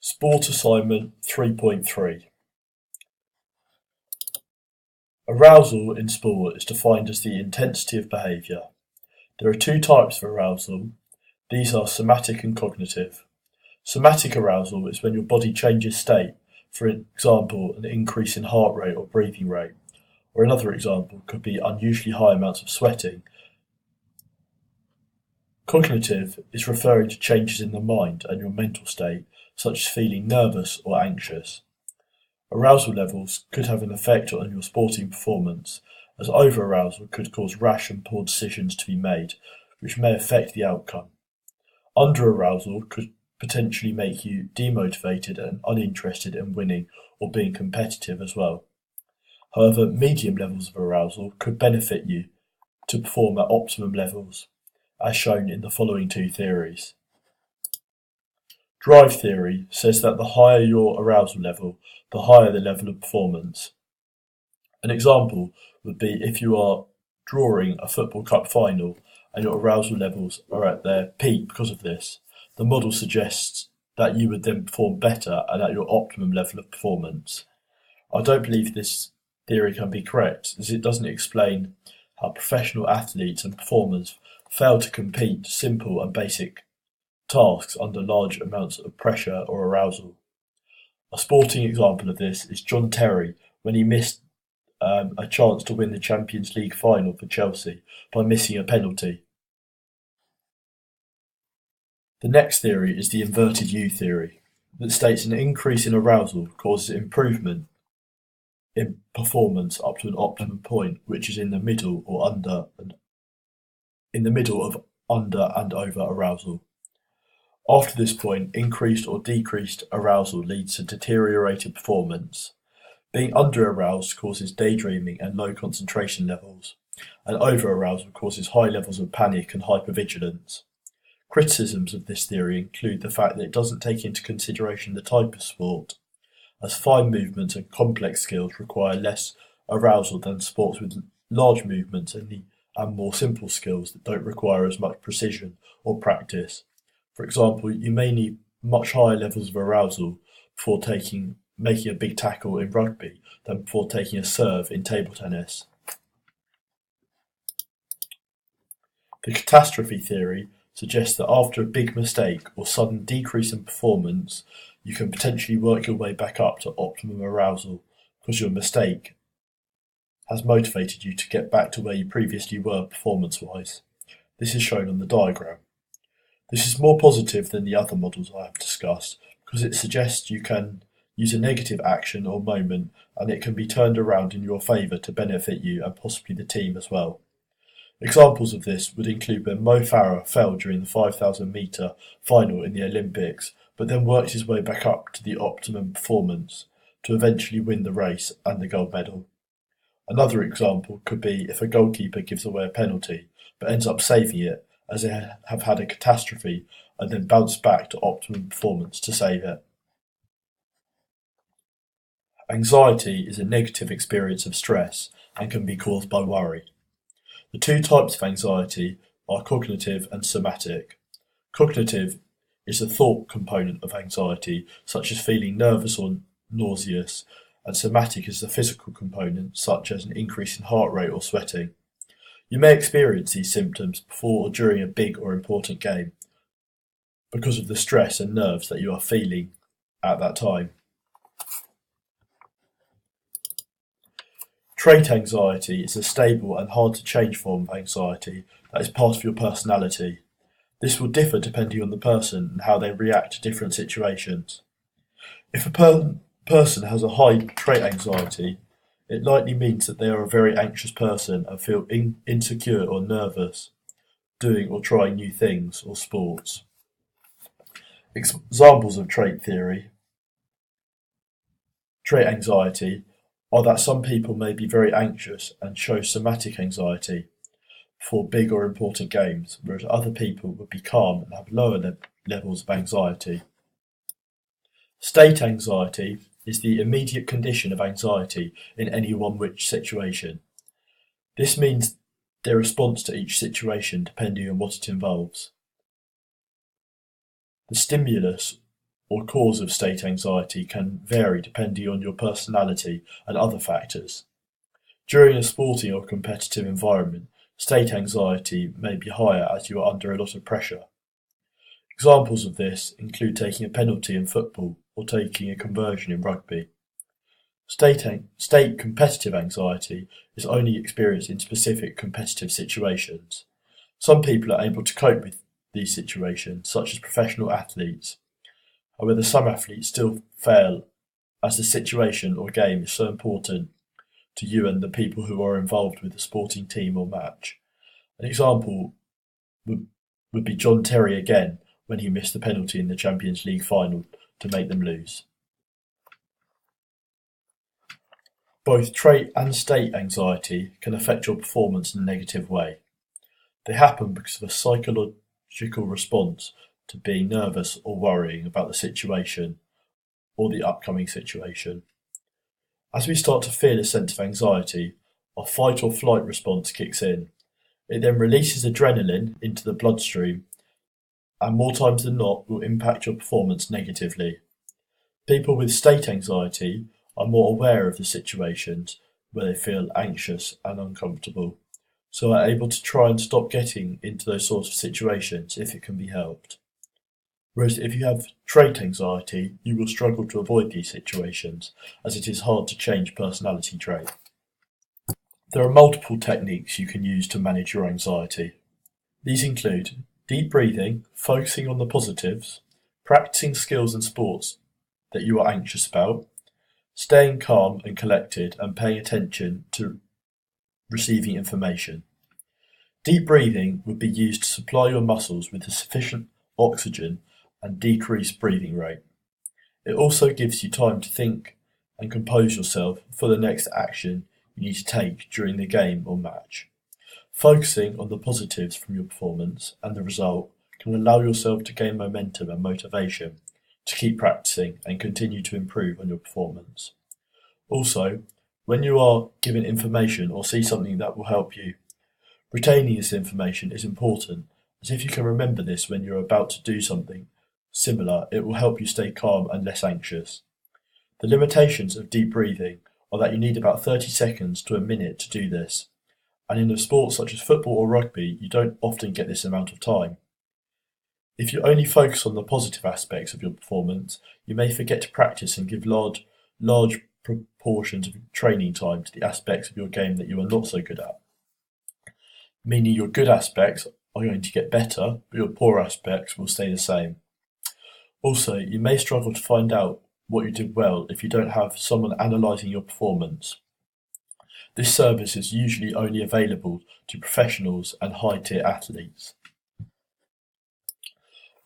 Sport Assignment 3.3. Arousal in sport is defined as the intensity of behaviour. There are two types of arousal. These are somatic and cognitive. Somatic arousal is when your body changes state, for example, an increase in heart rate or breathing rate, or another example could be unusually high amounts of sweating. Cognitive is referring to changes in the mind and your mental state, such as feeling nervous or anxious. Arousal levels could have an effect on your sporting performance, as over-arousal could cause rash and poor decisions to be made, which may affect the outcome. Under-arousal could potentially make you demotivated and uninterested in winning or being competitive as well. However, medium levels of arousal could benefit you to perform at optimum levels, as shown in the following two theories. Drive theory says that the higher your arousal level, the higher the level of performance. An example would be if you are drawing a football cup final and your arousal levels are at their peak because of this. The model suggests that you would then perform better and at your optimum level of performance. I don't believe this theory can be correct, as it doesn't explain how professional athletes and performers fail to complete simple and basic tasks under large amounts of pressure or arousal. A sporting example of this is John Terry when he missed a chance to win the Champions League final for Chelsea by missing a penalty. The next theory is the inverted U theory, that states an increase in arousal causes improvement in performance up to an optimum point, which is in the middle or under and over arousal. After this point, increased or decreased arousal leads to deteriorated performance. Being under-aroused causes daydreaming and low concentration levels, and over-arousal causes high levels of panic and hypervigilance. Criticisms of this theory include the fact that it doesn't take into consideration the type of sport, as fine movements and complex skills require less arousal than sports with large movements and more simple skills that don't require as much precision or practice. For example, you may need much higher levels of arousal before making a big tackle in rugby than before taking a serve in table tennis. The catastrophe theory suggests that after a big mistake or sudden decrease in performance, you can potentially work your way back up to optimum arousal because your mistake has motivated you to get back to where you previously were performance-wise. This is shown on the diagram. This is more positive than the other models I have discussed because it suggests you can use a negative action or moment and it can be turned around in your favour to benefit you and possibly the team as well. Examples of this would include when Mo Farah fell during the 5,000 metre final in the Olympics, but then worked his way back up to the optimum performance to eventually win the race and the gold medal. Another example could be if a goalkeeper gives away a penalty, but ends up saving it as they have had a catastrophe and then bounce back to optimum performance to save it. Anxiety is a negative experience of stress and can be caused by worry. The two types of anxiety are cognitive and somatic. Cognitive is the thought component of anxiety, such as feeling nervous or nauseous, and somatic is the physical component, such as an increase in heart rate or sweating. You may experience these symptoms before or during a big or important game because of the stress and nerves that you are feeling at that time. Trait anxiety is a stable and hard to change form of anxiety that is part of your personality. This will differ depending on the person and how they react to different situations. If a person has a high trait anxiety, it likely means that they are a very anxious person and feel insecure or nervous doing or trying new things or sports. Examples of trait anxiety are that some people may be very anxious and show somatic anxiety for big or important games, whereas other people would be calm and have lower levels of anxiety. State anxiety is the immediate condition of anxiety in any one which situation. This means their response to each situation depending on what it involves. The stimulus or cause of state anxiety can vary depending on your personality and other factors. During a sporting or competitive environment, state anxiety may be higher as you are under a lot of pressure. Examples of this include taking a penalty in football or taking a conversion in rugby. State competitive anxiety is only experienced in specific competitive situations. Some people are able to cope with these situations, such as professional athletes. However, some athletes still fail as the situation or game is so important to you and the people who are involved with the sporting team or match. An example would be John Terry again when he missed the penalty in the Champions League final to make them lose. Both trait and state anxiety can affect your performance in a negative way. They happen because of a psychological response to being nervous or worrying about the situation or the upcoming situation. As we start to feel a sense of anxiety, our fight or flight response kicks in. It then releases adrenaline into the bloodstream and more times than not will impact your performance negatively. People with state anxiety are more aware of the situations where they feel anxious and uncomfortable, so are able to try and stop getting into those sorts of situations if it can be helped. Whereas if you have trait anxiety, you will struggle to avoid these situations, as it is hard to change personality trait. There are multiple techniques you can use to manage your anxiety. These include deep breathing, focusing on the positives, practicing skills and sports that you are anxious about, staying calm and collected and paying attention to receiving information. Deep breathing would be used to supply your muscles with the sufficient oxygen and decrease breathing rate. It also gives you time to think and compose yourself for the next action you need to take during the game or match. Focusing on the positives from your performance and the result can allow yourself to gain momentum and motivation to keep practicing and continue to improve on your performance. Also, when you are given information or see something that will help you, retaining this information is important, as if you can remember this when you're about to do something similar, it will help you stay calm and less anxious. The limitations of deep breathing are that you need about 30 seconds to a minute to do this, and in a sport such as football or rugby, you don't often get this amount of time. If you only focus on the positive aspects of your performance, you may forget to practice and give large proportions of training time to the aspects of your game that you are not so good at. Meaning your good aspects are going to get better, but your poor aspects will stay the same. Also, you may struggle to find out what you did well if you don't have someone analysing your performance. This service is usually only available to professionals and high-tier athletes.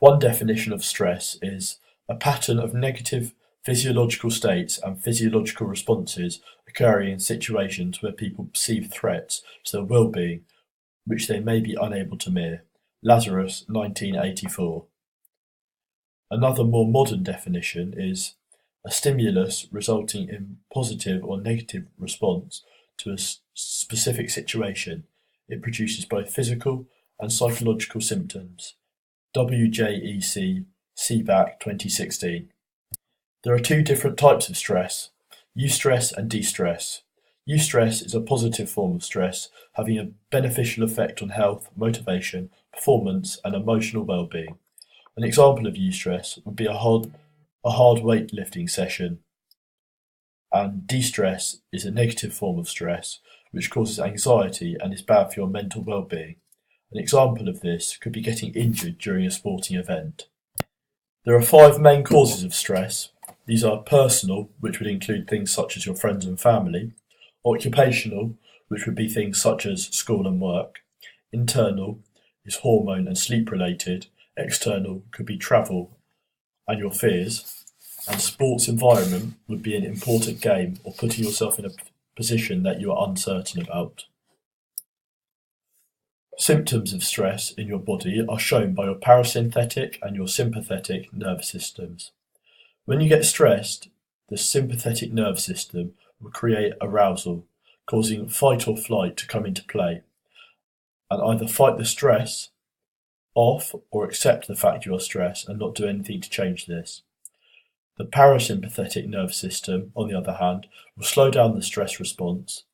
One definition of stress is a pattern of negative physiological states and physiological responses occurring in situations where people perceive threats to their well-being which they may be unable to meet. Lazarus, 1984. Another more modern definition is a stimulus resulting in positive or negative response to a specific situation. It produces both physical and psychological symptoms. WJEC, CBAC 2016. There are two different types of stress, eustress and distress. Eustress is a positive form of stress, having a beneficial effect on health, motivation, performance, and emotional well-being. An example of eustress would be a hard weightlifting session, and distress is a negative form of stress which causes anxiety and is bad for your mental well-being. An example of this could be getting injured during a sporting event. There are 5 main causes of stress. These are personal, which would include things such as your friends and family; occupational, which would be things such as school and work; internal is hormone and sleep related; external could be travel and your fears; and sports environment would be an important game or putting yourself in a position that you are uncertain about. Symptoms of stress in your body are shown by your parasympathetic and your sympathetic nervous systems. When you get stressed, the sympathetic nervous system will create arousal, causing fight or flight to come into play, and either fight the stress off or accept the fact you are stressed and not do anything to change this. The parasympathetic nervous system, on the other hand, will slow down the stress response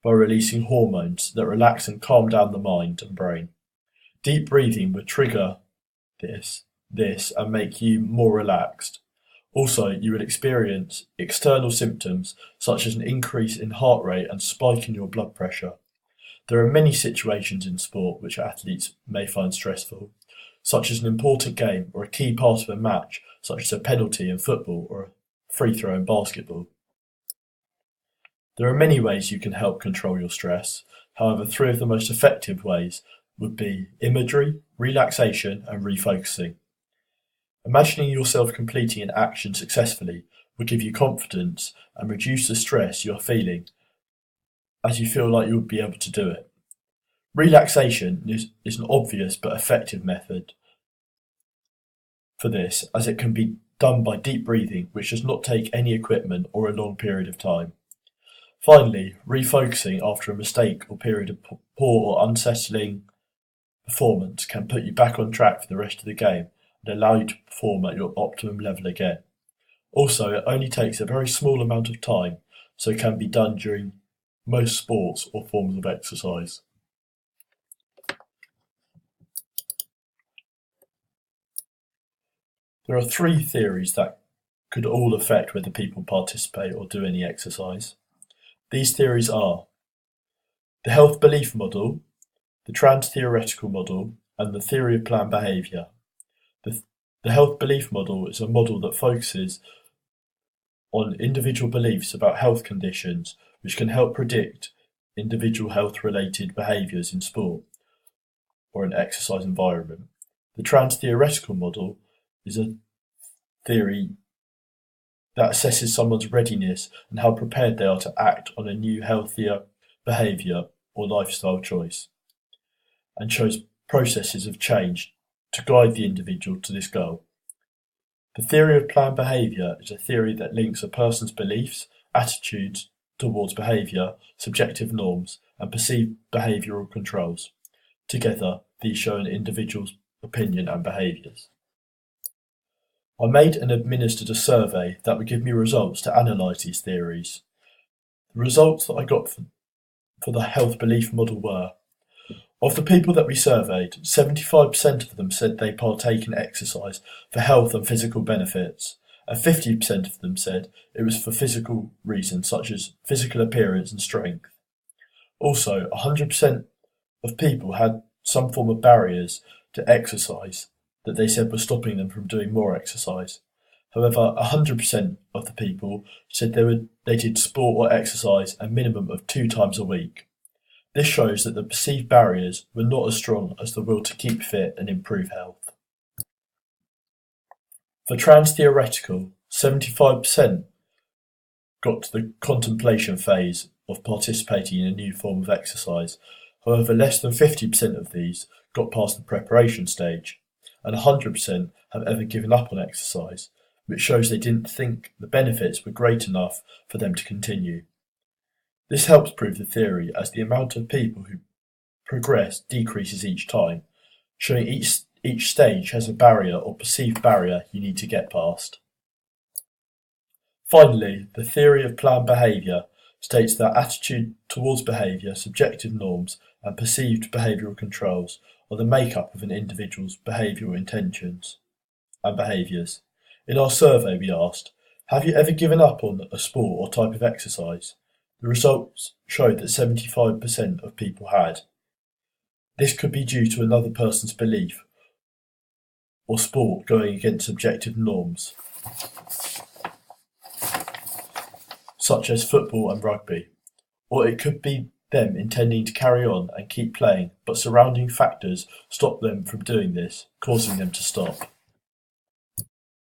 by releasing hormones that relax and calm down the mind and brain. Deep breathing would trigger this and make you more relaxed. Also, you would experience external symptoms such as an increase in heart rate and spike in your blood pressure. There are many situations in sport which athletes may find stressful, such as an important game or a key part of a match, such as a penalty in football or a free throw in basketball. There are many ways you can help control your stress. However, 3 of the most effective ways would be imagery, relaxation, and refocusing. Imagining yourself completing an action successfully will give you confidence and reduce the stress you're feeling as you feel like you'll be able to do it. Relaxation is an obvious but effective method for this, as it can be done by deep breathing, which does not take any equipment or a long period of time. Finally, refocusing after a mistake or period of poor or unsettling performance can put you back on track for the rest of the game and allow you to perform at your optimum level again. Also, it only takes a very small amount of time, so it can be done during most sports or forms of exercise. There are 3 theories that could all affect whether people participate or do any exercise. These theories are the health belief model, the trans-theoretical model, and the theory of planned behaviour. The health belief model is a model that focuses on individual beliefs about health conditions, which can help predict individual health-related behaviours in sport or an exercise environment. The trans-theoretical model is a theory that assesses someone's readiness and how prepared they are to act on a new, healthier behaviour or lifestyle choice, and shows processes of change to guide the individual to this goal. The theory of planned behaviour is a theory that links a person's beliefs, attitudes towards behaviour, subjective norms, and perceived behavioural controls. Together, these show an individual's opinion and behaviours. I made and administered a survey that would give me results to analyse these theories. The results that I got for the health belief model were: of the people that we surveyed, 75% of them said they partake in exercise for health and physical benefits, and 50% of them said it was for physical reasons such as physical appearance and strength. Also, 100% of people had some form of barriers to exercise that they said were stopping them from doing more exercise. However, 100% of the people said they did sport or exercise a minimum of 2 times a week. This shows that the perceived barriers were not as strong as the will to keep fit and improve health. For trans-theoretical, 75% got to the contemplation phase of participating in a new form of exercise. However, less than 50% of these got past the preparation stage, and 100% have ever given up on exercise, which shows they didn't think the benefits were great enough for them to continue. This helps prove the theory, as the amount of people who progress decreases each time, showing each stage has a barrier or perceived barrier you need to get past. Finally, the theory of planned behaviour states that attitude towards behaviour, subjective norms, and perceived behavioural controls are the makeup of an individual's behavioural intentions and behaviours. In our survey, we asked, have you ever given up on a sport or type of exercise? The results showed that 75% of people had. This could be due to another person's belief or sport going against subjective norms, such as football and rugby, or it could be them intending to carry on and keep playing, but surrounding factors stop them from doing this, causing them to stop.